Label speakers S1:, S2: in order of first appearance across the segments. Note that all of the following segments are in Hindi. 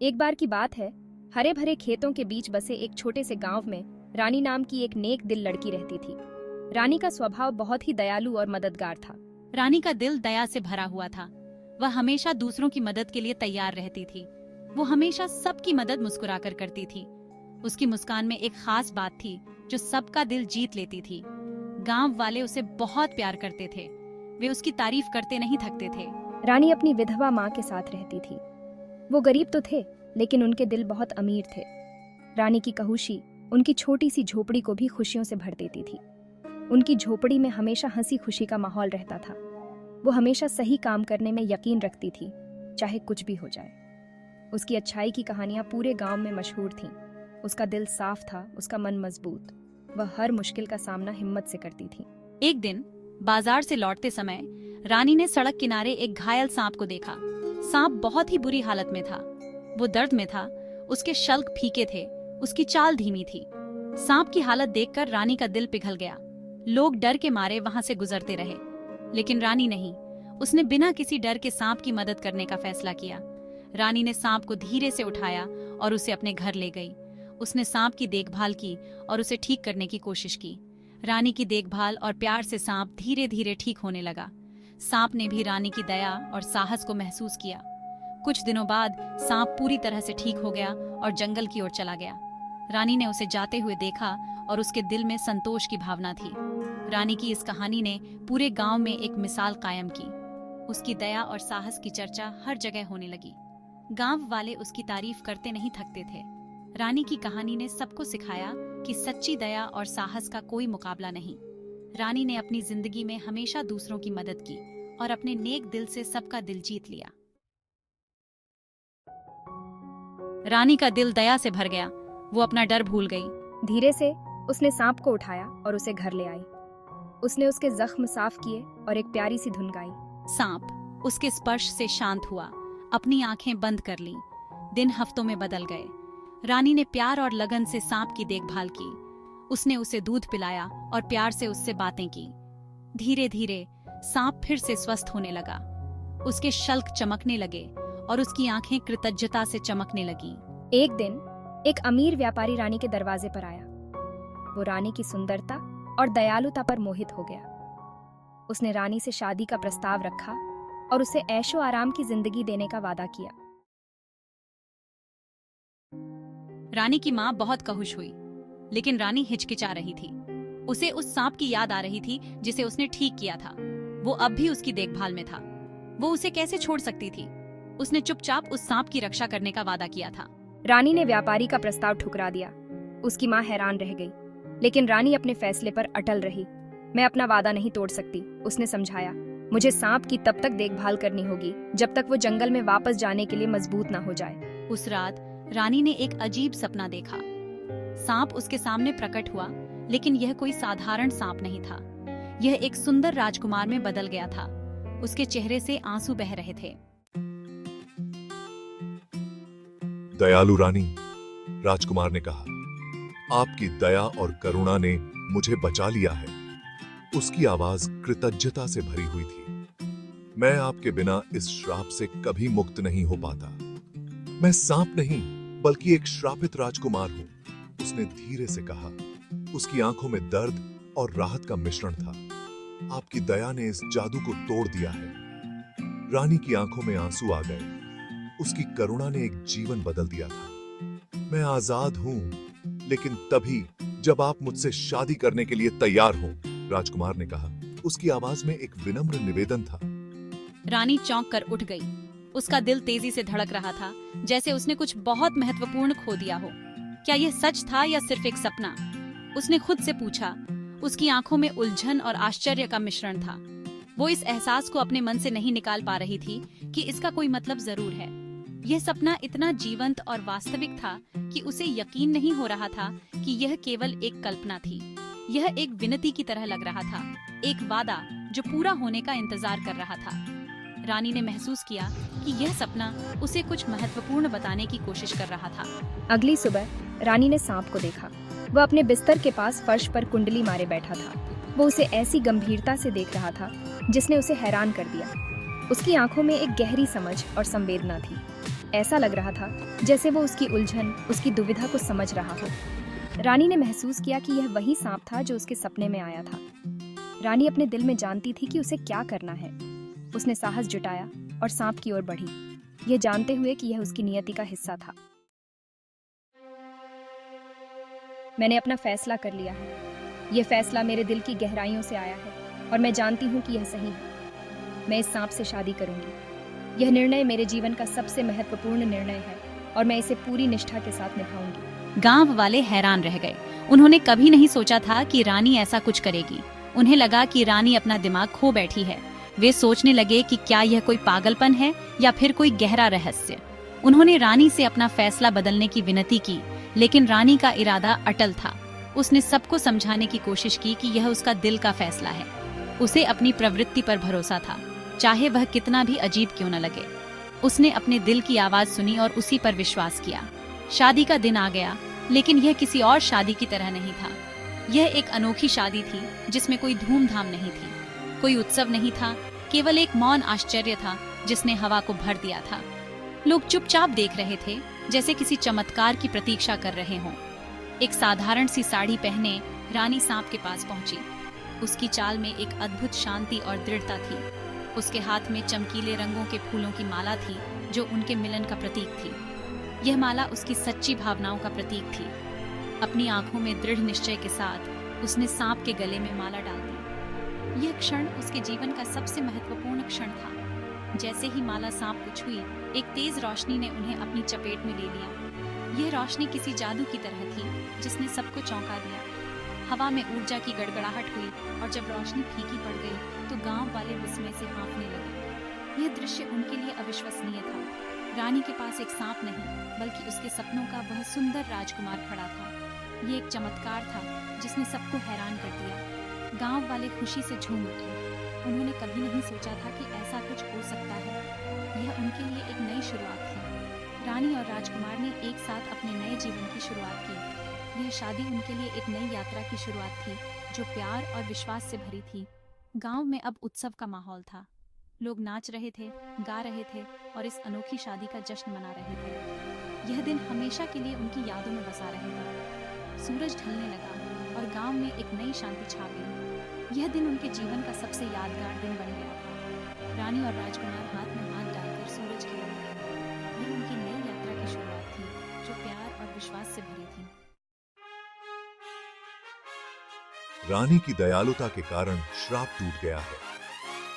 S1: एक बार की बात है, हरे भरे खेतों के बीच बसे एक छोटे से गांव में रानी नाम की एक नेक दिल लड़की रहती थी। रानी का स्वभाव बहुत ही दयालु और मददगार था।
S2: रानी का दिल दया से भरा हुआ था। वह हमेशा दूसरों की मदद के लिए तैयार रहती थी। वो हमेशा सबकी मदद मुस्कुराकर करती थी। उसकी मुस्कान में एक खास बात थी जो सबका दिल जीत लेती थी। गांव वाले उसे बहुत प्यार करते थे। वे उसकी तारीफ करते नहीं थकते थे।
S1: रानी अपनी विधवा माँ के साथ रहती थी। वो गरीब तो थे, लेकिन उनके दिल बहुत अमीर थे। रानी की कहूशी उनकी छोटी सी झोपड़ी को भी खुशियों से भर देती थी। उनकी झोपड़ी में हमेशा हंसी खुशी का माहौल रहता था। वो हमेशा सही काम करने में यकीन रखती थी, चाहे कुछ भी हो जाए। उसकी अच्छाई की कहानियां पूरे गांव में मशहूर थीं। उसका दिल साफ था, उसका मन मजबूत। वह हर मुश्किल का सामना हिम्मत से करती थी।
S2: एक दिन बाजार से लौटते समय रानी ने सड़क किनारे एक घायल सांप को देखा। सांप बहुत ही बुरी हालत में था। वो दर्द में था, उसके शल्क फीके थे, उसकी चाल धीमी थी। सांप की हालत देखकर रानी का दिल पिघल गया। लोग डर के मारे वहां से गुजरते रहे, लेकिन रानी नहीं। उसने बिना किसी डर के सांप की मदद करने का फैसला किया। रानी ने सांप को धीरे से उठाया और उसे अपने घर ले गई। उसने सांप की देखभाल की और उसे ठीक करने की कोशिश की। रानी की देखभाल और प्यार से सांप धीरे धीरे ठीक होने लगा। सांप ने भी रानी की दया और साहस को महसूस किया। कुछ दिनों बाद सांप पूरी तरह से ठीक हो गया और जंगल की ओर चला गया। रानी ने उसे जाते हुए देखा और उसके दिल में संतोष की भावना थी। रानी की इस कहानी ने पूरे गांव में एक मिसाल कायम की। उसकी दया और साहस की चर्चा हर जगह होने लगी। गांव वाले उसकी तारीफ करते नहीं थकते थे। रानी की कहानी ने सबको सिखाया कि सच्ची दया और साहस का कोई मुकाबला नहीं। रानी ने अपनी जिंदगी में हमेशा दूसरों की मदद की और अपने नेक दिल से सबका दिल जीत लिया। रानी का दिल दया से भर गया। वो अपना डर भूल गई।
S1: धीरे से उसने सांप को उठाया और उसे घर ले आई। उसने उसके जख्म साफ किए और एक प्यारी सी धुन गाई।
S2: सांप उसके स्पर्श से शांत हुआ, अपनी आंखें बंद कर ली। दिन हफ्तों में बदल गए। रानी ने प्यार और लगन से सांप की देखभाल की। उसने उसे दूध पिलाया और प्यार से उससे बातें की। धीरे धीरे सांप फिर से स्वस्थ होने लगा। उसके शल्क चमकने लगे और उसकी आंखें कृतज्ञता से चमकने लगीं।
S1: एक दिन एक अमीर व्यापारी रानी के दरवाजे पर आया। वो रानी की सुंदरता और दयालुता पर मोहित हो गया। उसने रानी से शादी का प्रस्ताव रखा और उसे ऐशो आराम की जिंदगी देने का वादा किया।
S2: रानी की माँ बहुत खुश हुई, लेकिन रानी हिचकिचा रही थी। उसे उस सांप की याद आ रही थी जिसे उसने ठीक किया था। वो अब भी उसकी देखभाल में था। वो उसे कैसे छोड़ सकती थी? उसने चुपचाप उस सांप की रक्षा करने का वादा किया था।
S1: रानी ने व्यापारी का प्रस्ताव ठुकरा दिया। उसकी माँ हैरान रह गई, लेकिन रानी अपने फैसले पर अटल रही। मैं अपना वादा नहीं तोड़ सकती, उसने समझाया। मुझे सांप की तब तक देखभाल करनी होगी जब तक वो जंगल में वापस जाने के लिए मजबूत ना हो जाए।
S2: उस रात रानी ने एक अजीब सपना देखा। सांप उसके सामने प्रकट हुआ, लेकिन यह कोई साधारण सांप नहीं था। यह एक सुंदर राजकुमार में बदल गया था। उसके चेहरे से आंसू बह रहे थे।
S3: दयालु रानी, राजकुमार ने कहा, आपकी दया और करुणा ने मुझे बचा लिया है। उसकी आवाज कृतज्ञता से भरी हुई थी। मैं आपके बिना इस श्राप से कभी मुक्त नहीं हो पाता। मैं सांप नहीं, बल्कि एक श्रापित राजकुमार हूं, उसने धीरे से कहा। उसकी आंखों में दर्द और राहत का मिश्रण था। आपकी दया ने इस जादू को तोड़ दिया है। रानी की आंखों में आंसू आ गए। उसकी करुणा ने एक जीवन बदल दिया था। मैं आजाद हूं, लेकिन तभी जब आप मुझसे शादी करने के लिए तैयार हो, राजकुमार ने कहा। उसकी आवाज में एक विनम्र निवेदन था।
S2: रानी चौंक कर उठ गई। उसका दिल तेजी से धड़क रहा था, जैसे उसने कुछ बहुत महत्वपूर्ण खो दिया हो। क्या यह सच था या सिर्फ एक सपना? उसने खुद से पूछा। उसकी आंखों में उलझन और आश्चर्य का मिश्रण था। वो इस एहसास को अपने मन से नहीं निकाल पा रही थी कि इसका कोई मतलब जरूर है। यह सपना इतना जीवंत और वास्तविक था कि उसे यकीन नहीं हो रहा था कि यह केवल एक कल्पना थी। यह एक विनती की तरह लग रहा था, एक वादा जो पूरा होने का इंतजार कर रहा था। रानी ने महसूस किया कि यह सपना उसे कुछ महत्वपूर्ण बताने की कोशिश कर रहा था।
S1: अगली सुबह रानी ने सांप को देखा। वह अपने बिस्तर के पास फर्श पर कुंडली मारे बैठा था। वो उसे ऐसी गंभीरता से देख रहा था जिसने उसे हैरान कर दिया। उसकी आंखों में एक गहरी समझ और संवेदना थी। ऐसा लग रहा था जैसे वो उसकी उलझन, उसकी दुविधा को समझ रहा हो। रानी ने महसूस किया कि यह वही सांप था जो उसके सपने में आया था। रानी अपने दिल में जानती थी कि उसे क्या करना है। उसने साहस जुटाया और सांप की ओर बढ़ी, यह जानते हुए कि यह उसकी नियति का हिस्सा था। मैंने अपना फैसला कर लिया है। यह फैसला मेरे दिल की गहराइयों से आया है और मैं जानती हूँ कि यह सही है। मैं इस सांप से शादी करूंगी। यह निर्णय मेरे जीवन का सबसे महत्वपूर्ण निर्णय है और मैं इसे पूरी निष्ठा के साथ निभाऊंगी।
S2: गांव वाले हैरान रह गए। उन्होंने कभी नहीं सोचा था कि रानी ऐसा कुछ करेगी। उन्हें लगा कि रानी अपना दिमाग खो बैठी है। वे सोचने लगे कि क्या यह कोई पागलपन है या फिर कोई गहरा रहस्य। उन्होंने रानी से अपना फैसला बदलने की विनती की, लेकिन रानी का इरादा अटल था। उसने सबको समझाने की कोशिश की कि यह उसका दिल का फैसला है। उसे अपनी प्रवृत्ति पर भरोसा था, चाहे वह कितना भी अजीब क्यों न लगे। उसने अपने दिल की आवाज सुनी और उसी पर विश्वास किया। शादी का दिन आ गया, लेकिन यह किसी और शादी की तरह नहीं था। यह एक अनोखी शादी थी जिसमें कोई धूमधाम नहीं थी, कोई उत्सव नहीं था, केवल एक मौन आश्चर्य था जिसने हवा को भर दिया था। लोग चुपचाप देख रहे थे, जैसे किसी चमत्कार की प्रतीक्षा कर रहे हों। एक साधारण सी साड़ी पहने रानी सांप के पास पहुंची। उसकी चाल में एक अद्भुत शांति और दृढ़ता थी। उसके हाथ में चमकीले रंगों के फूलों की माला थी जो उनके मिलन का प्रतीक थी। यह माला उसकी सच्ची भावनाओं का प्रतीक थी। अपनी आंखों में दृढ़ निश्चय के साथ उसने सांप के गले में माला डाल दी। यह क्षण उसके जीवन का सबसे महत्वपूर्ण क्षण था। जैसे ही माला सांप को छुई, एक तेज रोशनी ने उन्हें अपनी चपेट में ले लिया। यह रोशनी किसी जादू की तरह थी जिसने सबको चौंका दिया। हवा में ऊर्जा की गड़गड़ाहट हुई और जब रोशनी फीकी पड़ गई तो गांव वाले विस्मय से हाँफने लगे। यह दृश्य उनके लिए अविश्वसनीय था। रानी के पास एक सांप नहीं, बल्कि उसके सपनों का वह सुंदर राजकुमार खड़ा था। ये एक चमत्कार था जिसने सबको हैरान कर दिया। गांव वाले खुशी से झूम उठे। उन्होंने कभी नहीं सोचा था कि ऐसा कुछ हो सकता है। यह उनके लिए एक नई शुरुआत थी। रानी और राजकुमार ने एक साथ अपने नए जीवन की शुरुआत की। यह शादी उनके लिए एक नई यात्रा की शुरुआत थी जो प्यार और विश्वास से भरी थी। गांव में अब उत्सव का माहौल था। लोग नाच रहे थे, गा रहे थे और इस अनोखी शादी का जश्न मना रहे थे। यह दिन हमेशा के लिए उनकी यादों में बसा रहेगा। सूरज ढलने लगा और गांव में एक नई शांति छा गई। यह दिन उनके जीवन का सबसे यादगार दिन बन गया था। रानी और राजकुमार हाथ में हाथ डालकर सूरज की ओर बढ़े। यह उनकी नई यात्रा की शुरुआत थी जो प्यार और विश्वास से भरी थी।
S3: रानी की दयालुता के कारण श्राप टूट गया है।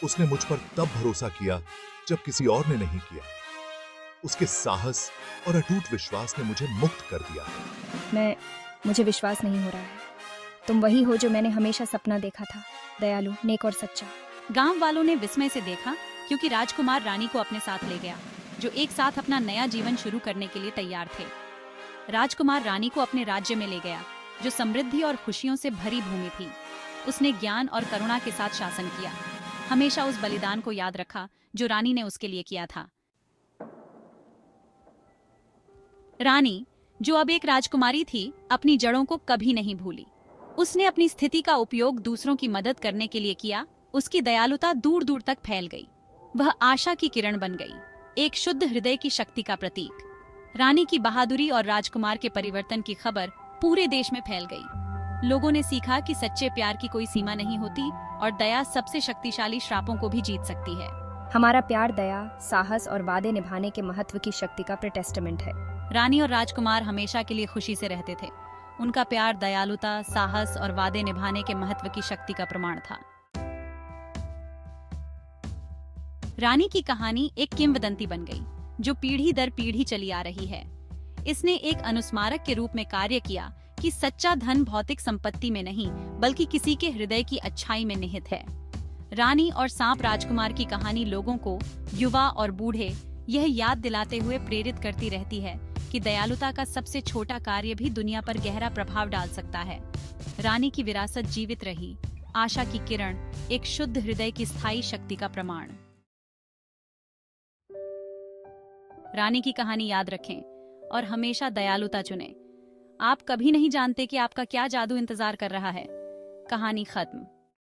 S3: उसने मुझ पर तब भरोसा किया जब किसी और ने नहीं किया। उसके साहस और अटूट विश्वास ने मुझे मुक्त कर दिया।
S1: मुझे विश्वास नहीं हो रहा है। तुम वही हो जो मैंने हमेशा सपना देखा था, दयालु, नेक और सच्चा।
S2: गांव वालों ने विस्मय से देखा क्योंकि राजकुमार रानी को अपने साथ ले गया, जो एक साथ अपना नया जीवन शुरू करने के लिए तैयार थे। राजकुमार रानी को अपने राज्य में ले गया, जो समृद्धि और खुशियों से भरी भूमि थी। उसने ज्ञान और करुणा के साथ शासन किया, हमेशा उस बलिदान को याद रखा जो रानी ने उसके लिए किया था। रानी, जो अब एक राजकुमारी थी, अपनी जड़ों को कभी नहीं भूली। उसने अपनी स्थिति का उपयोग दूसरों की मदद करने के लिए किया। उसकी दयालुता दूर दूर तक फैल गई। वह आशा की किरण बन गई, एक शुद्ध हृदय की शक्ति का प्रतीक। रानी की बहादुरी और राजकुमार के परिवर्तन की खबर पूरे देश में फैल गई। लोगों ने सीखा कि सच्चे प्यार की कोई सीमा नहीं होती और दया सबसे शक्तिशाली श्रापों को भी जीत सकती है।
S1: हमारा प्यार दया, साहस और वादे निभाने के महत्व की शक्ति का प्रोटेस्टेमेंट है।
S2: रानी और राजकुमार हमेशा के लिए खुशी से रहते थे। उनका प्यार दयालुता, साहस और वादे निभाने के महत्व की शक्ति का प्रमाण था। रानी की कहानी एक किंवदंती बन गई, जो पीढ़ी दर पीढ़ी चली आ रही है। इसने एक अनुस्मारक के रूप में कार्य किया कि सच्चा धन भौतिक संपत्ति में नहीं, बल्कि किसी के हृदय की अच्छाई में निहित है। रानी और सांप राजकुमार की कहानी लोगों को, युवा और बूढ़े, यह याद दिलाते हुए प्रेरित करती रहती है कि दयालुता का सबसे छोटा कार्य भी दुनिया पर गहरा प्रभाव डाल सकता है। रानी की विरासत जीवित रही, आशा की किरण, एक शुद्ध हृदय की स्थायी शक्ति का प्रमाण। रानी की कहानी याद रखें और हमेशा दयालुता चुनें। आप कभी नहीं जानते कि आपका क्या जादू इंतजार कर रहा है। कहानी खत्म।